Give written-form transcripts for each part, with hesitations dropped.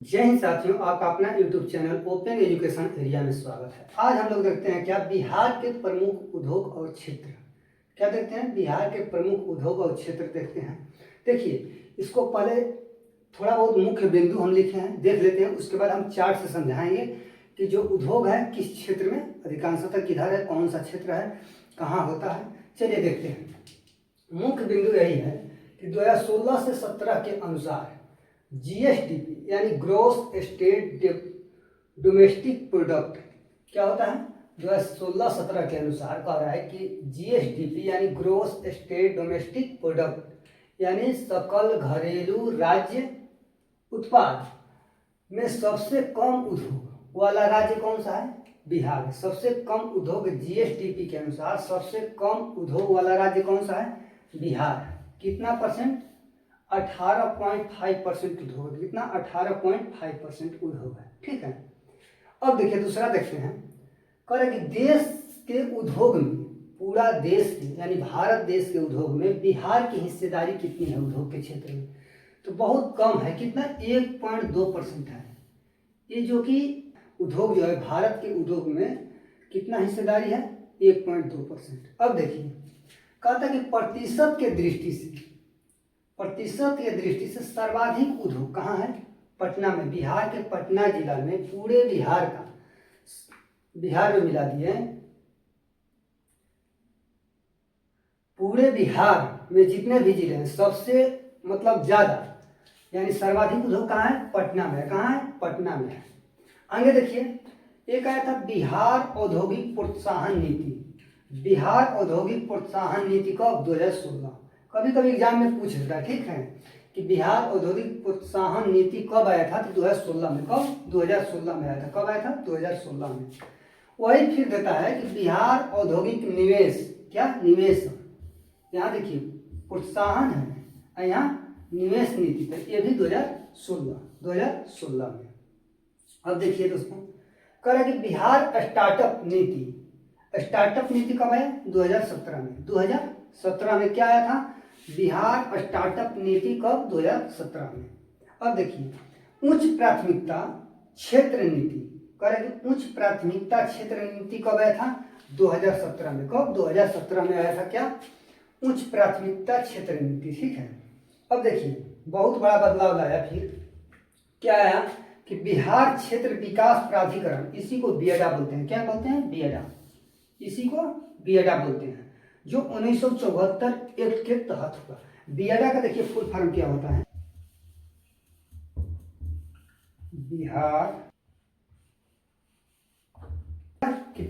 जय हिंद साथियों, आपका अपना YouTube channel open education area में स्वागत है। आज हम लोग देखते हैं क्या बिहार के प्रमुख उद्योग और क्षेत्र। क्या देखते हैं? बिहार के प्रमुख उद्योग और क्षेत्र देखते हैं। देखिए, इसको पहले थोड़ा बहुत मुख्य बिंदु हम लिखे हैं, देख लेते हैं। उसके बाद हम चार्ट से समझाएंगे कि जो उद्योग है किस क्षेत्र में अधिकांशतः किधर है, कौन सा क्षेत्र है, कहाँ होता है। चलिए देखते हैं। मुख्य बिंदु यही है कि 2016 से 17 के अनुसार जीएसडीपी यानी ग्रोस स्टेट डोमेस्टिक प्रोडक्ट क्या होता है? 2016-17 के अनुसार कह रहा है कि जीएसडीपी यानी ग्रोस स्टेट डोमेस्टिक प्रोडक्ट यानी सकल घरेलू राज्य उत्पाद में सबसे कम उद्योग वाला राज्य कौन सा है? बिहार है। सबसे कम उद्योग जीएसडीपी के अनुसार सबसे कम उद्योग वाला राज्य कौन सा है? बिहार है। कितना परसेंट? 18.5% उद्योग। कितना? 18.5% उद्योग है। ठीक है। अब देखिए, दूसरा देखते हैं। कह रहे कि देश के उद्योग में, पूरा देश के यानी भारत देश के उद्योग में बिहार की हिस्सेदारी कितनी है उद्योग के क्षेत्र में? तो बहुत कम है। कितना? 1.2% है। ये जो कि उद्योग जो है भारत के उद्योग में कितना हिस्सेदारी है? 1.2%। अब देखिए, कहता है कि प्रतिशत के दृष्टि से सर्वाधिक उद्योग कहाँ है? पटना में। बिहार के पटना जिला में, पूरे बिहार का, बिहार में मिला दिए, पूरे बिहार में जितने भी जिले हैं सबसे मतलब ज्यादा यानी सर्वाधिक उद्योग कहाँ है? पटना में। कहाँ है? पटना में है। आगे देखिए, एक आया था बिहार औद्योगिक प्रोत्साहन नीति। बिहार औद्योगिक प्रोत्साहन नीति कब? 2016। कभी कभी एग्जाम में पूछ लेता है। ठीक है, कि बिहार औद्योगिक प्रोत्साहन नीति कब आया था? तो 2016 में। कब? 2016 में आया था। कब आया था? 2016 में। वही फिर देता है कि बिहार औद्योगिक निवेश, क्या निवेश, यहाँ देखिए प्रोत्साहन है, यहाँ निवेश नीति है, ये भी 2016 में। अब देखिए दोस्तों, कह रहा है कि बिहार स्टार्टअप नीति कब है? 2017 में। 2017 में क्या आया था? बिहार स्टार्टअप नीति कब? 2017 में। अब देखिए, उच्च प्राथमिकता क्षेत्र नीति। कह रहे कि उच्च प्राथमिकता क्षेत्र नीति कब आया था? 2017 में। कब? 2017 में आया था। क्या? उच्च प्राथमिकता क्षेत्र नीति। ठीक है। अब देखिए, बहुत बड़ा बदलाव लाया। फिर क्या आया कि बिहार क्षेत्र विकास प्राधिकरण, इसी को बियडा बोलते हैं। क्या बोलते हैं? बियडा। इसी को बियडा बोलते हैं, जो 1974 एक्ट के तहत हुआ। बियडा का देखिए फुल फॉर्म क्या होता है?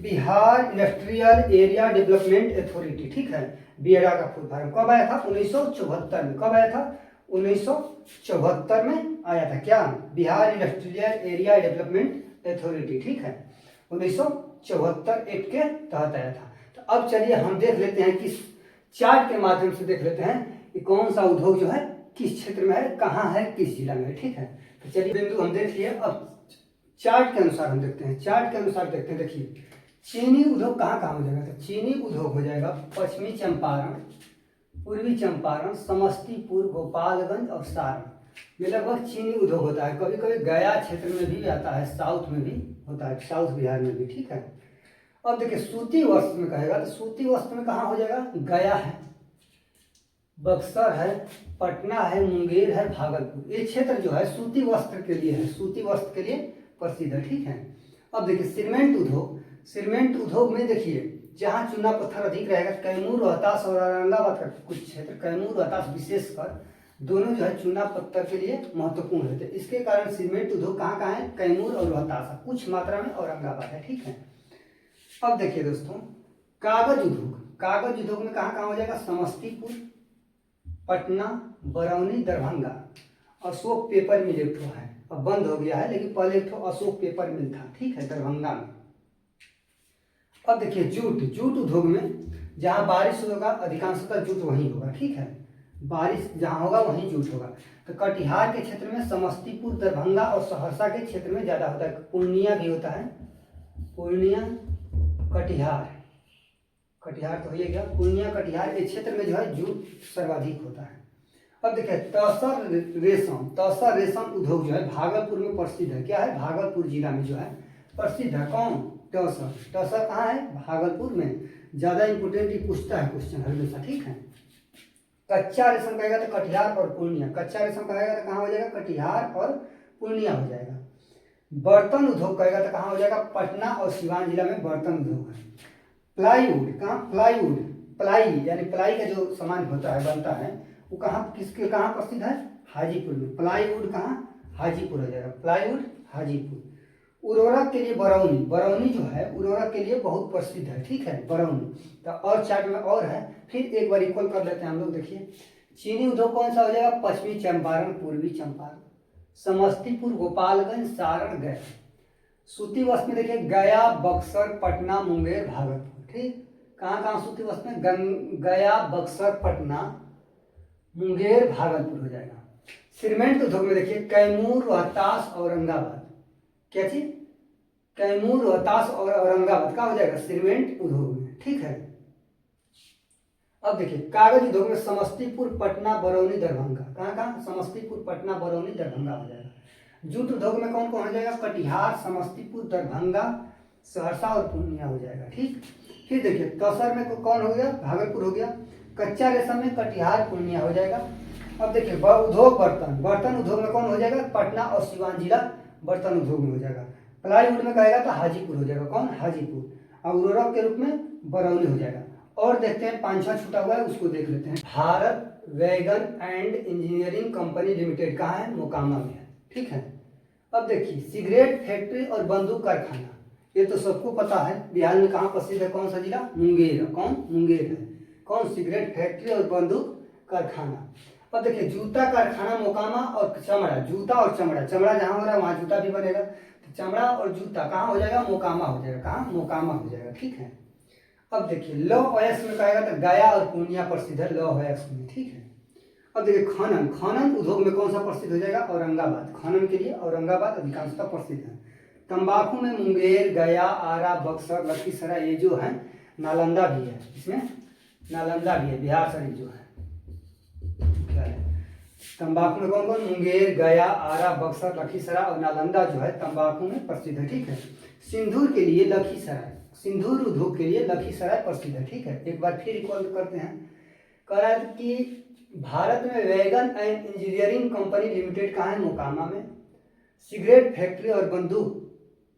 Bihar industrial area development authority. ठीक है, बियडा का फुल फॉर्म कब आया था? 1974 में। कब आया था? 1974 में आया था। क्या? Bihar industrial area development authority. ठीक है, 1974 एक्ट के तहत आया था। तो अब चलिए हम देख लेते हैं, किस चार्ट के माध्यम से देख लेते हैं कि कौन सा उद्योग जो है किस क्षेत्र में है, कहाँ है, किस जिला में है। ठीक है, तो चलिए बिंदु हम देख लिए। अब चार्ट के अनुसार हम देखते हैं। चार्ट के अनुसार देखते हैं। देखिए, चीनी उद्योग कहाँ कहाँ हो जाएगा? तो चीनी उद्योग हो जाएगा पश्चिमी चंपारण, पूर्वी चंपारण, समस्तीपुर, गोपालगंज और सारण में लगभग चीनी उद्योग होता है। कभी कभी गया क्षेत्र में भी आता है, साउथ में भी होता है, साउथ बिहार में भी। ठीक है। अब देखिए, सूती वस्त्र में कहेगा तो सूती वस्त्र में कहाँ हो जाएगा? गया है, बक्सर है, पटना है, मुंगेर है, भागलपुर। ये क्षेत्र जो है सूती वस्त्र के लिए है, सूती वस्त्र के लिए प्रसिद्ध है। ठीक है। अब देखिए, सीमेंट उद्योग में देखिए, जहाँ चूना पत्थर अधिक रहेगा, कैमूर, रोहतास और औरंगाबाद का कुछ क्षेत्र, कैमूर रोहतास विशेषकर दोनों जो है चूना पत्थर के लिए महत्वपूर्ण रहते हैं। इसके कारण सीमेंट उद्योग कहाँ कहाँ है? कैमूर और रोहतास, कुछ मात्रा में औरंगाबाद है। ठीक है। अब देखिए दोस्तों, कागज उद्योग में कहाँ कहाँ हो जाएगा? समस्तीपुर, पटना, बरौनी, दरभंगा। अशोक पेपर मिल एक है, अब बंद हो गया है, लेकिन पहले एक अशोक पेपर मिल था। ठीक है, दरभंगा में। अब देखिए, जूट उद्योग में जहाँ बारिश होगा अधिकांशतः जूट वहीं होगा। ठीक है, बारिश जहाँ होगा वहीं जूट होगा। तो कटिहार के क्षेत्र में, समस्तीपुर, दरभंगा और सहरसा के क्षेत्र में ज्यादा होता है। पूर्णिया भी होता है, पूर्णिया, कटिहार तो हो गया। पूर्णिया, कटिहार, इस क्षेत्र में जो है जूट सर्वाधिक होता है। अब देखिए तसर रेशम उद्योग जो है भागलपुर में प्रसिद्ध है। क्या है? भागलपुर जिला में जो है प्रसिद्ध है। कौन? तसर। तसर कहाँ है? भागलपुर में। ज्यादा इंपोर्टेंट ये पूछता है क्वेश्चन हमेशा, ठीक है। कच्चा रेशम कहेगा तो कटिहार और पूर्णिया। कच्चा रेशम कहेगा तो कहाँ हो जाएगा? कटिहार और पूर्णिया हो जाएगा। बर्तन उद्योग कहेगा तो कहाँ हो जाएगा? पटना और सिवान जिला में बर्तन उद्योग है। प्लाईवुड, कहाँ? प्लाईवुड, प्लाई यानी प्लाई का जो सामान होता है, बनता है, वो कहाँ, किसके कहाँ प्रसिद्ध है? हाजीपुर में। प्लाईवुड कहाँ? हाजीपुर हो जाएगा। प्लाईवुड हाजीपुर। उर्वरक के लिए बरौनी, बरौनी जो है उर्वरक के लिए बहुत प्रसिद्ध है, ठीक है, बरौनी। तो और चार्ट में और है, फिर एक बार इक्वल कर लेते हैं हम लोग। देखिए चीनी उद्योग कौन सा हो जाएगा? पश्चिमी चंपारण, पूर्वी चंपारण, समस्तीपुर, गोपालगंज, सारण, गया। सूती वस्त्र में देखिए गया, बक्सर, पटना, मुंगेर, भागलपुर, ठीक। कहाँ कहाँ सूती वस्त्र में? गया, बक्सर, पटना, मुंगेर, भागलपुर हो जाएगा। सीमेंट उद्योग में देखिए कैमूर, रोहतास, औरंगाबाद। क्या चीज? कैमूर, रोहतास और औरंगाबाद का हो जाएगा सीमेंट उद्योग में, ठीक है। अब देखिए कागज उद्योग में समस्तीपुर, पटना, बरौनी, दरभंगा। कहाँ कहाँ? समस्तीपुर, पटना, बरौनी, दरभंगा हो जाएगा। जूट उद्योग में कौन कौन हो जाएगा? कटिहार, समस्तीपुर, दरभंगा, सहरसा और पूर्णिया हो जाएगा, ठीक। फिर देखिए तसर में कौन हो गया? भागलपुर हो गया। कच्चा रेशम में कटिहार, पूर्णिया हो जाएगा। अब देखिए उद्योग बर्तन, बर्तन उद्योग में कौन हो जाएगा? पटना और सिवान जिला बर्तन उद्योग में हो जाएगा। प्लाईवुड में कहेगा तो हाजीपुर हो जाएगा। कौन? हाजीपुर। और उर्वरक के रूप में बरौनी हो जाएगा। और देखते हैं 5-6 छूटा हुआ है, उसको देख लेते हैं। Bharat wagon and engineering company limited कहाँ है? मोकामा में है, ठीक है। अब देखिए सिगरेट फैक्ट्री और बंदूक कारखाना, ये तो सबको पता है। बिहार में कहाँ प्रसिद्ध है? कौन सा जिला? मुंगेर। कौन? मुंगेर है। कौन? सिगरेट फैक्ट्री और बंदूक कारखाना। अब देखिए जूता कारखाना मोकामा और चमड़ा, जूता और चमड़ा, चमड़ा जहाँ हो रहा है वहाँ जूता भी बनेगा। तो चमड़ा और जूता कहाँ हो जाएगा? मोकामा हो जाएगा। कहाँ? मोकामा हो जाएगा, ठीक है। अब देखिए लौह अयस्क में कहेगा तो गया और पूर्णिया प्रसिद्ध है लौह अयस्क में, ठीक है। अब देखिए खनन, खनन उद्योग में कौन सा प्रसिद्ध हो जाएगा? औरंगाबाद। खनन के लिए औरंगाबाद अधिकांशतः प्रसिद्ध है। तंबाकू में मुंगेर, गया, आरा, बक्सर, लखीसराय, ये जो है नालंदा भी है, इसमें नालंदा भी है, बिहार शरीफ जो है। क्या है? तंबाकू में कौन कौन? मुंगेर, गया, आरा, बक्सर, लखीसराय और नालंदा जो है तंबाकू में प्रसिद्ध है, ठीक है। सिंदूर के लिए लखीसराय, सिंदूर उद्योग के लिए लखीसराय प्रसिद्ध है, ठीक है। एक बार फिर इक्वल करते हैं। कह रहा है कि भारत में wagon and engineering company limited कहाँ है? मोकामा में। सिगरेट फैक्ट्री और बंदूक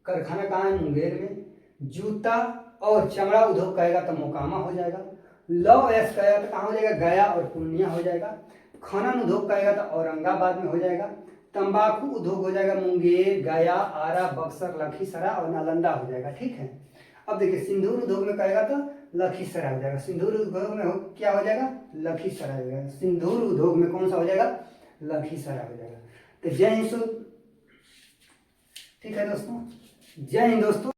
कारखाना कहाँ है? मुंगेर में। जूता और चमड़ा उद्योग कहेगा तो मोकामा हो जाएगा। लौह अयस्क कहेगा तो कहाँ हो जाएगा? गया और पूर्णिया हो जाएगा। खनन उद्योग कहेगा तो औरंगाबाद में हो जाएगा। तंबाकू उद्योग हो जाएगा मुंगेर, गया, आरा, बक्सर, लखीसराय और नालंदा हो जाएगा, ठीक है। अब देखिए सिंदूर उद्योग में कहेगा तो लखीसराय हो जाएगा। सिंदूर उद्योग में क्या हो जाएगा? लखीसराय हो जाएगा। सिंदूर उद्योग में कौन सा हो जाएगा? लखीसराय हो जाएगा। तो जय हिंद, ठीक है दोस्तों, जय हिंद दोस्तों।